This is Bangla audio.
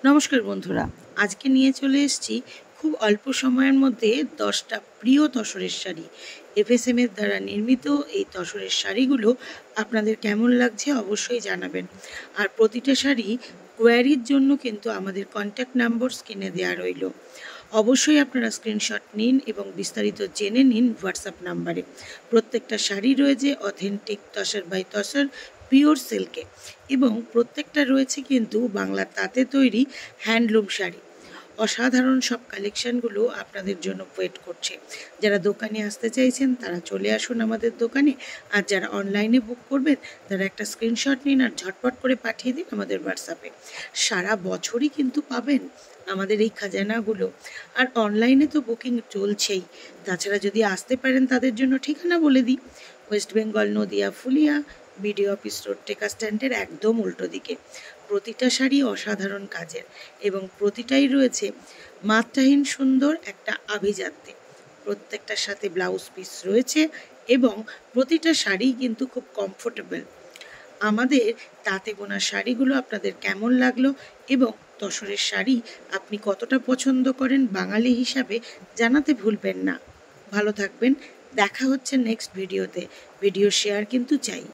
নমস্কার বন্ধুরা, আজকে নিয়ে চলে এসেছি খুব অল্প সময়ের মধ্যে 10টা প্রিয় তসরের শাড়ি। এফএসএম এর দ্বারা নির্মিত এই তসরের শাড়িগুলো আপনাদের কেমন লাগছে অবশ্যই জানাবেন। আর প্রতিটা শাড়ি কোয়ারির জন্য কিন্তু আমাদের কন্ট্যাক্ট নাম্বার স্ক্রিনে দেওয়া রইল। অবশ্যই আপনারা স্ক্রিনশট নিন এবং বিস্তারিত জেনে নিন হোয়াটসঅ্যাপ নাম্বারে। প্রত্যেকটা শাড়ি রয়েছে authentic tussar by tussar pure সিল্কে এবং প্রত্যেকটা রয়েছে কিন্তু বাংলা তাঁতে তৈরি হ্যান্ডলুম শাড়ি। অসাধারণ সব কালেকশানগুলো আপনাদের জন্য ওয়েট করছে। যারা দোকানে আসতে চাইছেন তারা চলে আসুন আমাদের দোকানে, আর যারা অনলাইনে বুক করবেন তারা একটা স্ক্রিনশট নিন আর ঝটপট করে পাঠিয়ে দিন আমাদের হোয়াটসঅ্যাপে। সারা বছরই কিন্তু পাবেন আমাদের এই খাজানাগুলো, আর অনলাইনে তো বুকিং চলছেই। তাছাড়া যদি আসতে পারেন তাদের জন্য ঠিকানা বলে দিই, West Bengal Nadia Phulia BDO office road টেকা স্ট্যান্ডের একদম উল্টো দিকে। প্রতিটা শাড়ি অসাধারণ কাজের এবং প্রতিটাই রয়েছে মাত্রাহীন সুন্দর একটা আভিজাত্যে। প্রত্যেকটার সাথে ব্লাউজ পিস রয়েছে এবং প্রতিটা শাড়ি কিন্তু খুব কমফোর্টেবল। আমাদের তাঁতে বোনা শাড়িগুলো আপনাদের কেমন লাগলো এবং তসরের শাড়ি আপনি কতটা পছন্দ করেন বাঙালি হিসাবে জানাতে ভুলবেন না। ভালো থাকবেন, দেখা হচ্ছে নেক্সট ভিডিওতে। ভিডিও শেয়ার কিন্তু চাই।